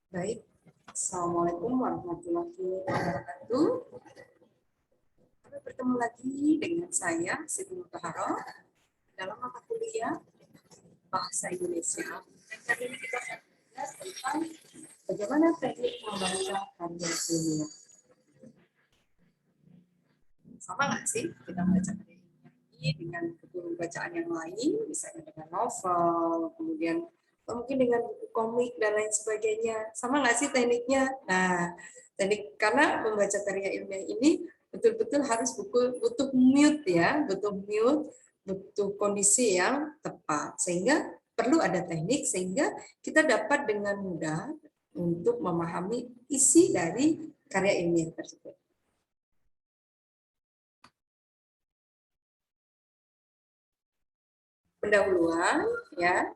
Baik, Assalamualaikum warahmatullahi wabarakatuh. Kami bertemu lagi dengan saya, Siti Mutaharo, dalam mata kuliah Bahasa Indonesia. Dan kali ini kita akan belajar tentang bagaimana teknik membaca karya ilmiah. Sama nggak sih kita membaca karya ilmiah ini dengan buku bacaan yang lain, misalnya dengan novel, kemudian mungkin dengan buku komik dan lain sebagainya. Sama nggak sih tekniknya? Nah, teknik karena membaca karya ilmiah ini betul-betul harus butuh mute ya, butuh mute, butuh kondisi yang tepat. Sehingga perlu ada teknik sehingga kita dapat dengan mudah untuk memahami isi dari karya ilmiah tersebut. Pendahuluan ya,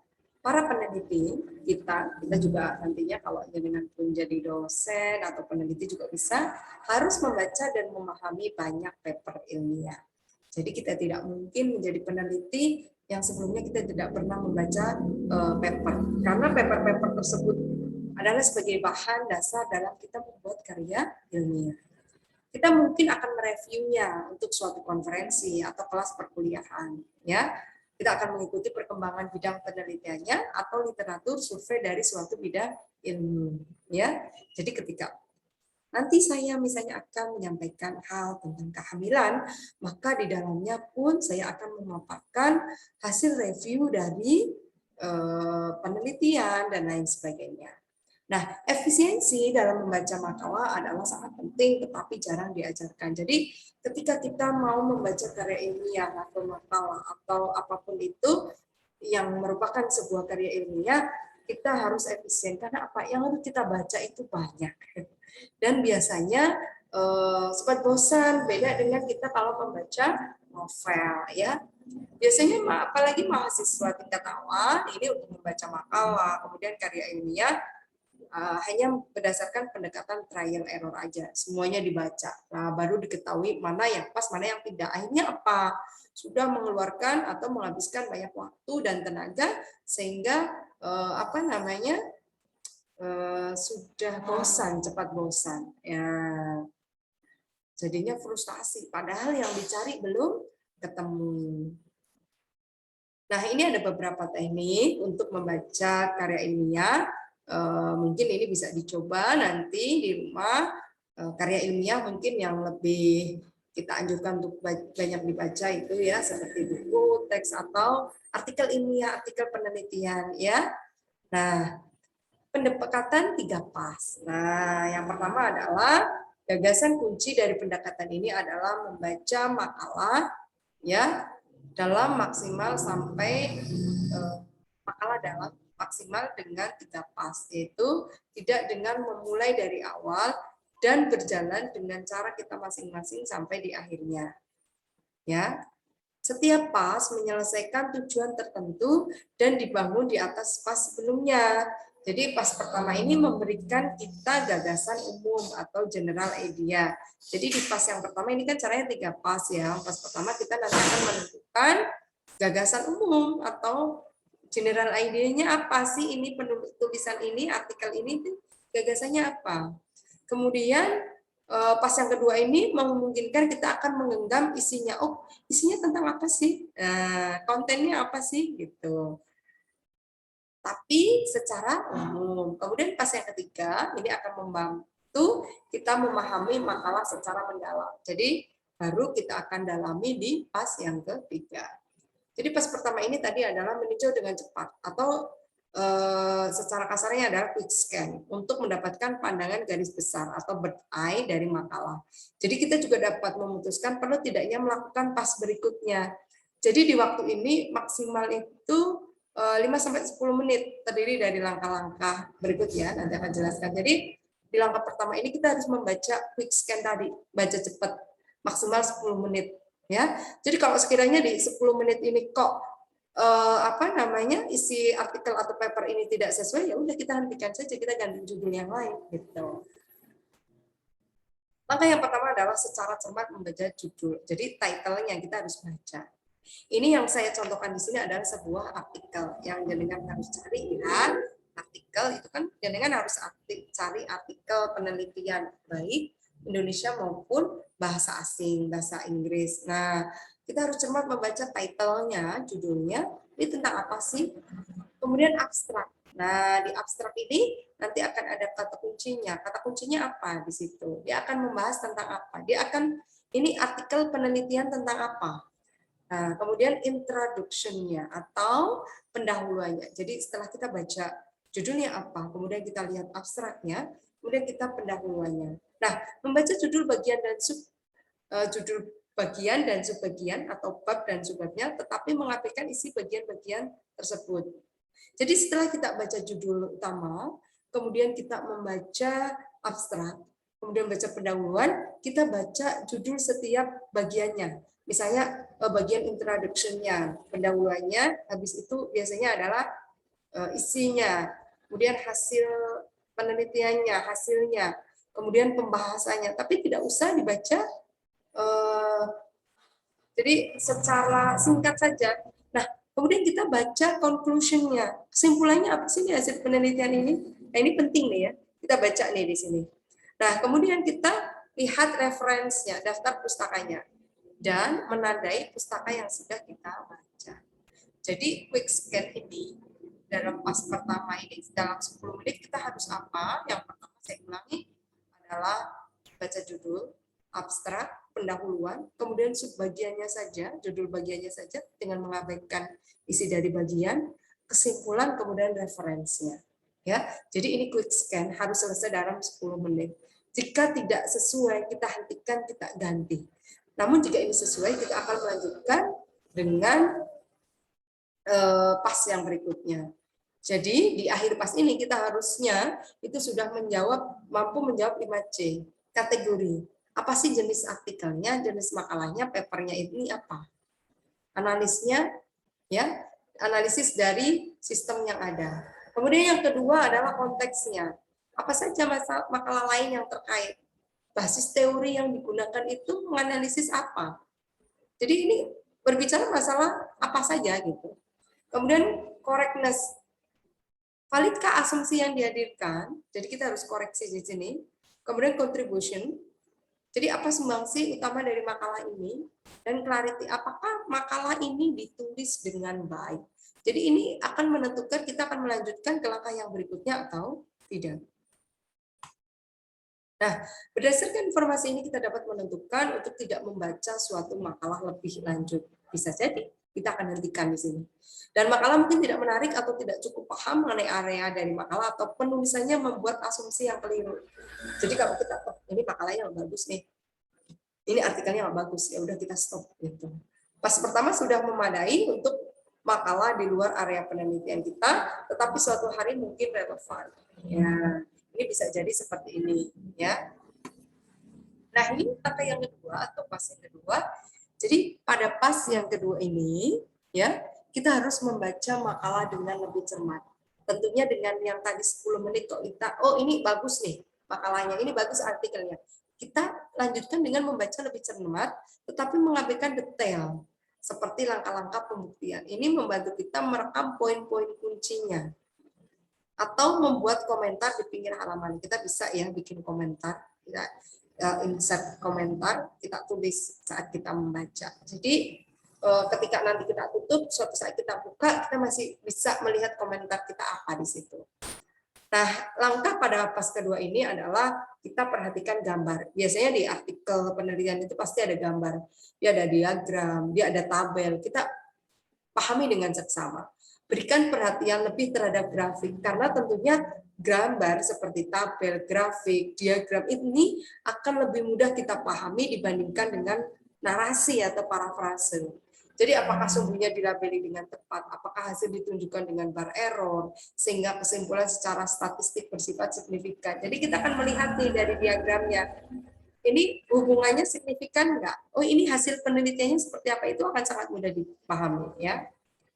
para peneliti kita juga nantinya kalau dengan menjadi dosen atau peneliti juga bisa harus membaca dan memahami banyak paper ilmiah. Jadi kita tidak mungkin menjadi peneliti yang sebelumnya kita tidak pernah membaca paper, karena paper-paper tersebut adalah sebagai bahan dasar dalam kita membuat karya ilmiah. Kita mungkin akan mereviewnya untuk suatu konferensi atau kelas perkuliahan, ya. Kita akan mengikuti perkembangan bidang penelitiannya atau literatur survei dari suatu bidang ilmu, ya. Jadi ketika nanti saya misalnya akan menyampaikan hal tentang kehamilan, maka di dalamnya pun saya akan memaparkan hasil review dari penelitian dan lain sebagainya. Nah, efisiensi dalam membaca makalah adalah sangat penting, tetapi jarang diajarkan. Jadi, ketika kita mau membaca karya ilmiah atau makalah atau apapun itu yang merupakan sebuah karya ilmiah, kita harus efisien karena apa? Yang harus kita baca itu banyak. Dan biasanya sempat bosan, beda dengan kita kalau membaca novel, ya. Biasanya apalagi mahasiswa tingkat awal ini untuk membaca makalah, kemudian karya ilmiah hanya berdasarkan pendekatan trial error aja, semuanya dibaca. Nah, baru diketahui mana yang pas, mana yang tidak. Akhirnya apa? Sudah mengeluarkan atau menghabiskan banyak waktu dan tenaga sehingga sudah bosan, cepat bosan. Ya, jadinya frustasi. Padahal yang dicari belum ketemu. Nah, ini ada beberapa teknik untuk membaca karya ilmiah. Mungkin ini bisa dicoba nanti di rumah. Karya ilmiah mungkin yang lebih kita anjurkan untuk banyak dibaca itu ya, seperti buku, teks atau artikel ilmiah, artikel penelitian ya. Nah, pendekatan 3 pas. Nah, yang pertama adalah gagasan kunci dari pendekatan ini adalah membaca makalah ya dalam maksimal sampai makalah dalam maksimal dengan 3 pas, yaitu tidak dengan memulai dari awal dan berjalan dengan cara kita masing-masing sampai di akhirnya. Ya. Setiap pas menyelesaikan tujuan tertentu dan dibangun di atas pas sebelumnya. Jadi pas pertama ini memberikan kita gagasan umum atau general idea. Jadi di pas yang pertama ini kan caranya 3 pas ya. Pas pertama kita nanti akan menentukan gagasan umum atau general idea-nya apa sih, ini tulisan ini, artikel ini gagasannya apa. Kemudian pas yang kedua ini memungkinkan kita akan menggenggam isinya. Oh, isinya tentang apa sih? Kontennya apa sih gitu. Tapi secara umum. Kemudian pas yang ketiga ini akan membantu kita memahami makalah secara mendalam. Jadi baru kita akan dalami di pas yang ketiga. Jadi pas pertama ini tadi adalah meninjau dengan cepat atau secara kasarnya adalah quick scan untuk mendapatkan pandangan garis besar atau bird eye dari makalah. Jadi kita juga dapat memutuskan perlu tidaknya melakukan pas berikutnya. Jadi di waktu ini maksimal itu 5-10 menit terdiri dari langkah-langkah berikutnya, nanti akan jelaskan. Jadi di langkah pertama ini kita harus membaca quick scan tadi, baca cepat maksimal 10 menit ya. Jadi kalau sekiranya di 10 menit ini kok isi artikel atau paper ini tidak sesuai, ya udah kita hentikan saja, kita ganti judul yang lain gitu. Langkah yang pertama adalah secara cermat membaca judul. Jadi title-nya kita harus baca. Ini yang saya contohkan di sini adalah sebuah artikel yang jenengan harus cari ya. Artikel itu kan jenengan harus cari artikel penelitian baik Indonesia maupun bahasa asing, bahasa Inggris. Nah, kita harus cermat membaca title-nya, judulnya, ini tentang apa sih? Kemudian abstrak. Nah, di abstrak ini nanti akan ada kata kuncinya. Kata kuncinya apa di situ? Dia akan membahas tentang apa? Dia akan, ini artikel penelitian tentang apa? Nah, kemudian introduction-nya atau pendahuluannya. Jadi setelah kita baca judulnya apa, kemudian kita lihat abstraknya, kemudian kita pendahuluannya. Nah, membaca judul bagian dan judul bagian dan subbagian atau bab dan subbabnya, tetapi mengabaikan isi bagian-bagian tersebut. Jadi setelah kita baca judul utama, kemudian kita membaca abstrak, kemudian baca pendahuluan, kita baca judul setiap bagiannya. Misalnya bagian introduction-nya, pendahuluannya, habis itu biasanya adalah isinya, kemudian hasil penelitiannya, hasilnya, kemudian pembahasannya. Tapi tidak usah dibaca, jadi secara singkat saja. Nah, kemudian kita baca conclusion-nya. Kesimpulannya apa sih hasil penelitian ini? Nah, ini penting nih ya. Kita baca nih di sini. Nah, kemudian kita lihat referensinya, daftar pustakanya, dan menandai pustaka yang sudah kita baca. Jadi quick scan ini dalam pas pertama ini dalam 10 menit kita harus apa? Yang pertama saya ulangi adalah baca judul, abstrak, pendahuluan, kemudian subbagiannya saja, judul bagiannya saja dengan mengabaikan isi dari bagian, kesimpulan, kemudian referensinya. Ya, jadi ini quick scan harus selesai dalam 10 menit. Jika tidak sesuai, kita hentikan, kita ganti. Namun jika ini sesuai, kita akan melanjutkan dengan pas yang berikutnya. Jadi di akhir pas ini kita harusnya itu sudah mampu menjawab 5C kategori. Apa sih jenis artikelnya, jenis makalahnya, papernya ini apa? Analisnya, ya, analisis dari sistem yang ada. Kemudian yang kedua adalah konteksnya. Apa saja makalah lain yang terkait? Basis teori yang digunakan itu menganalisis apa? Jadi ini berbicara masalah apa saja gitu. Kemudian correctness. Validkah asumsi yang dihadirkan? Jadi kita harus koreksi di sini. Kemudian contribution. Jadi apa sumbangsi utama dari makalah ini? Dan clarity, apakah makalah ini ditulis dengan baik? Jadi ini akan menentukan kita akan melanjutkan ke langkah yang berikutnya atau tidak. Nah, berdasarkan informasi ini kita dapat menentukan untuk tidak membaca suatu makalah lebih lanjut. Bisa jadi kita akan hentikan di sini. Dan makalah mungkin tidak menarik atau tidak cukup paham mengenai area dari makalah atau penulisannya membuat asumsi yang keliru. Jadi kalau kita, oh, ini makalahnya yang bagus nih, ini artikelnya yang bagus, ya udah kita stop gitu. Pas pertama sudah memadai untuk makalah di luar area penelitian kita, tetapi suatu hari mungkin relevan. Ya, ini bisa jadi seperti ini, ya. Nah, ini kata yang kedua atau pas yang kedua. Jadi pada pas yang kedua ini, ya, kita harus membaca makalah dengan lebih cermat. Tentunya dengan yang tadi 10 menit kok kita, oh ini bagus nih makalahnya, ini bagus artikelnya. Kita lanjutkan dengan membaca lebih cermat, tetapi mengabaikan detail, seperti langkah-langkah pembuktian. Ini membantu kita merekam poin-poin kuncinya. Atau membuat komentar di pinggir halaman. Kita bisa ya bikin komentar, kita insert komentar, kita tulis saat kita membaca. Jadi ketika nanti kita tutup, suatu saat kita buka, kita masih bisa melihat komentar kita apa di situ. Nah, langkah pada pas kedua ini adalah kita perhatikan gambar. Biasanya di artikel penelitian itu pasti ada gambar. Dia ada diagram, dia ada tabel. Kita pahami dengan seksama. Berikan perhatian lebih terhadap grafik, karena tentunya gambar seperti tabel, grafik, diagram ini akan lebih mudah kita pahami dibandingkan dengan narasi atau parafrase. Jadi apakah sumbernya dilabeli dengan tepat, apakah hasil ditunjukkan dengan bar error, sehingga kesimpulan secara statistik bersifat signifikan. Jadi kita akan melihat nih dari diagramnya, ini hubungannya signifikan enggak? Oh ini hasil penelitiannya seperti apa, itu akan sangat mudah dipahami ya.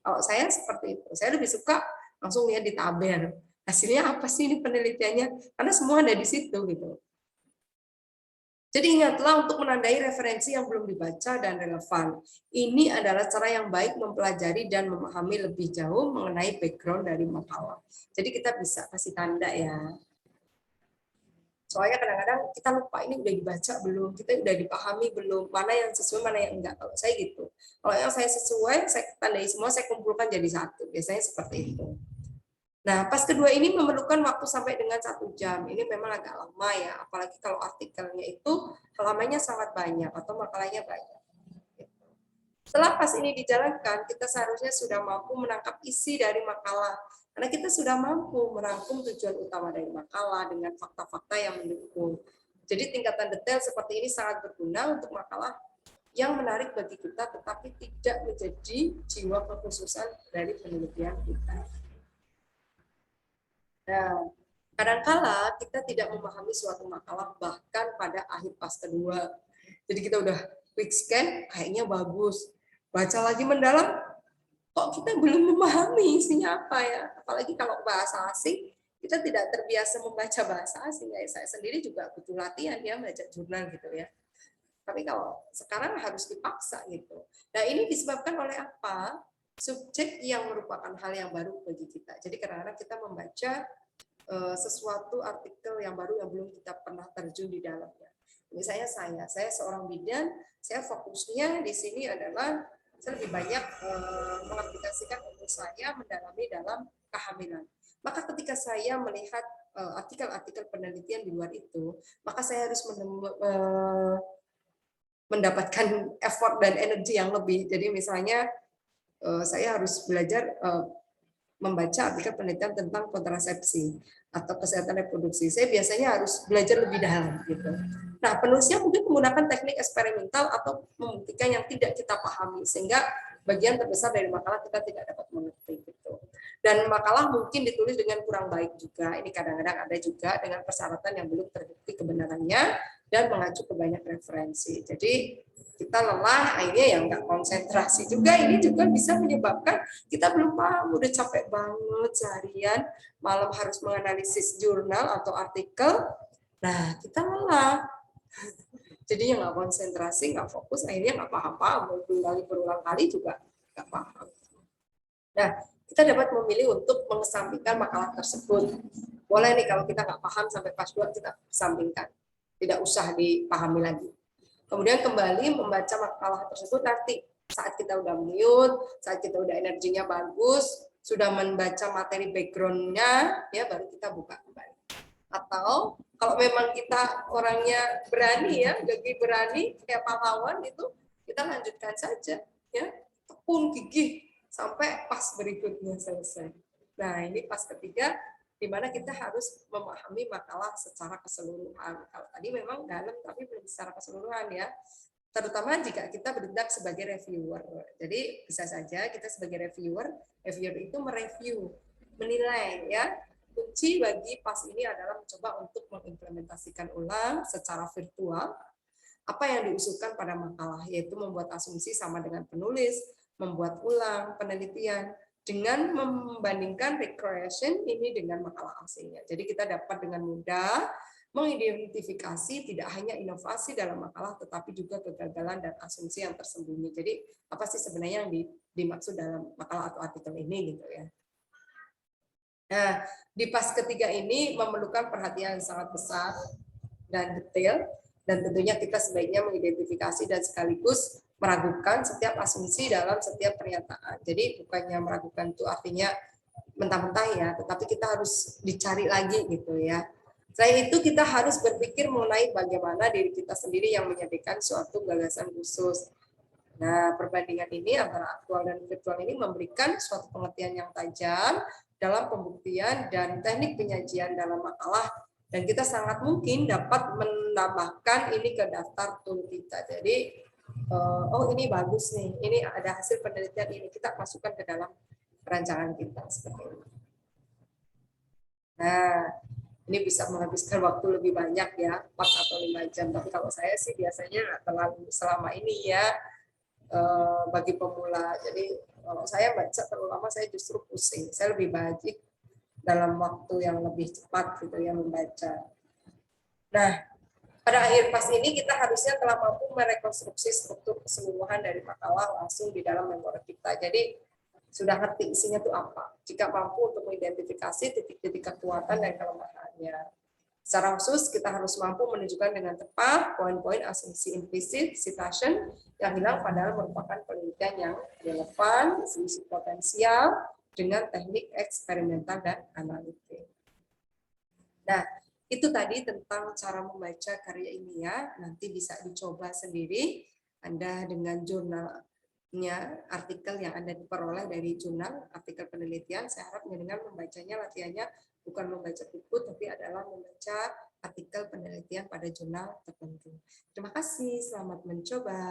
Kalau saya seperti itu, saya lebih suka langsung lihat di tabel. Hasilnya apa sih ini penelitiannya? Karena semua ada di situ gitu. Jadi ingatlah untuk menandai referensi yang belum dibaca dan relevan. Ini adalah cara yang baik mempelajari dan memahami lebih jauh mengenai background dari makalah. Jadi kita bisa kasih tanda ya. Soalnya kadang-kadang kita lupa ini udah dibaca belum, kita udah dipahami belum, mana yang sesuai, mana yang enggak. Kalau saya gitu. Kalau yang saya sesuai, saya tandai semua, saya kumpulkan jadi satu. Biasanya seperti itu. Nah, pas kedua ini memerlukan waktu sampai dengan 1 jam. Ini memang agak lama ya, apalagi kalau artikelnya itu halamannya sangat banyak atau makalahnya banyak. Setelah pas ini dijalankan, kita seharusnya sudah mampu menangkap isi dari makalah. Karena kita sudah mampu merangkum tujuan utama dari makalah dengan fakta-fakta yang mendukung. Jadi tingkatan detail seperti ini sangat berguna untuk makalah yang menarik bagi kita, tetapi tidak menjadi jiwa kekhususan dari penelitian kita. Nah, kadangkala kita tidak memahami suatu makalah bahkan pada akhir pas kedua. Jadi kita udah quick scan, kayaknya bagus. Baca lagi mendalam, kok kita belum memahami isinya apa ya. Apalagi kalau bahasa asing, kita tidak terbiasa membaca bahasa asing. Ya, saya sendiri juga butuh latihan ya baca jurnal gitu ya. Tapi kalau sekarang harus dipaksa gitu. Nah ini disebabkan oleh apa? Subjek yang merupakan hal yang baru bagi kita. Jadi kadang-kadang kita membaca sesuatu artikel yang baru yang belum kita pernah terjun di dalamnya. Misalnya saya seorang bidan, saya fokusnya di sini adalah saya lebih banyak mengaplikasikan ilmu saya mendalami dalam kehamilan. Maka ketika saya melihat artikel-artikel penelitian di luar itu, maka saya harus mendapatkan effort dan energi yang lebih. Jadi misalnya saya harus belajar membaca artikel penelitian tentang kontrasepsi atau kesehatan reproduksi. Saya biasanya harus belajar lebih dalam gitu. Nah, penulisnya mungkin menggunakan teknik eksperimental atau membuktikan yang tidak kita pahami sehingga bagian terbesar dari makalah kita tidak dapat mengerti gitu. Dan makalah mungkin ditulis dengan kurang baik juga. Ini kadang-kadang ada juga dengan persyaratan yang belum terbukti kebenarannya dan mengacu ke banyak referensi. Jadi kita lelah, akhirnya yang nggak konsentrasi juga. Ini juga bisa menyebabkan kita belum paham, udah capek banget seharian, malam harus menganalisis jurnal atau artikel. Nah, kita lelah. Jadinya nggak konsentrasi, nggak fokus, akhirnya nggak paham-paham. Berulang kali juga nggak paham. Nah, kita dapat memilih untuk mengesampingkan makalah tersebut. Boleh nih kalau kita nggak paham sampai pas 2 kita kesampingkan. Tidak usah dipahami lagi. Kemudian kembali membaca makalah tersebut nanti saat kita udah mute, saat kita udah energinya bagus, sudah membaca materi background-nya, ya baru kita buka kembali. Atau kalau memang kita orangnya berani ya, gigi berani kayak pahlawan itu, kita lanjutkan saja ya, tekun gigih sampai pas berikutnya selesai. Nah, ini pas ketiga di mana kita harus memahami makalah secara keseluruhan. Kalau tadi memang dalam tapi belum secara keseluruhan ya. Terutama jika kita bertindak sebagai reviewer. Jadi bisa saja kita sebagai reviewer itu mereview, menilai ya. Kunci bagi pas ini adalah mencoba untuk mengimplementasikan ulang secara virtual apa yang diusulkan pada makalah, yaitu membuat asumsi sama dengan penulis, membuat ulang penelitian, dengan membandingkan recreation ini dengan makalah aslinya. Jadi kita dapat dengan mudah mengidentifikasi tidak hanya inovasi dalam makalah, tetapi juga kegagalan dan asumsi yang tersembunyi. Jadi apa sih sebenarnya yang dimaksud dalam makalah atau artikel ini gitu ya. Nah, di pas ketiga ini memerlukan perhatian yang sangat besar dan detail, dan tentunya kita sebaiknya mengidentifikasi dan sekaligus meragukan setiap asumsi dalam setiap pernyataan. Jadi bukannya meragukan itu artinya mentah-mentah ya, tetapi kita harus dicari lagi gitu ya. Selain itu kita harus berpikir mengenai bagaimana diri kita sendiri yang menjadikan suatu gagasan khusus. Nah, perbandingan ini antara aktual dan virtual ini memberikan suatu pengertian yang tajam dalam pembuktian dan teknik penyajian dalam makalah, dan kita sangat mungkin dapat menambahkan ini ke daftar tool kita. Jadi oh ini bagus nih, ini ada hasil penelitian ini, kita masukkan ke dalam perancangan kita seperti ini. Nah, ini bisa menghabiskan waktu lebih banyak ya, 4 atau 5 jam. Tapi kalau saya sih biasanya nggak terlalu selama ini ya bagi pemula. Jadi kalau saya baca terlalu lama saya justru pusing. Saya lebih baik dalam waktu yang lebih cepat gitu ya membaca. Nah, pada akhir pas ini kita harusnya telah mampu merekonstruksi struktur keseluruhan dari makalah langsung di dalam memori kita. Jadi sudah ngerti isinya itu apa. Jika mampu untuk mengidentifikasi titik-titik kekuatan dan kelemahannya. Secara khusus, kita harus mampu menunjukkan dengan tepat poin-poin asumsi implisit, citation, yang hilang padahal merupakan penelitian yang relevan, sisi potensial, dengan teknik eksperimental dan analitik. Nah, itu tadi tentang cara membaca karya ilmiah, nanti bisa dicoba sendiri, Anda dengan jurnalnya, artikel yang Anda diperoleh dari jurnal, artikel penelitian, saya harap dengan membacanya, latihannya bukan membaca buku, tapi adalah membaca artikel penelitian pada jurnal tertentu. Terima kasih, selamat mencoba.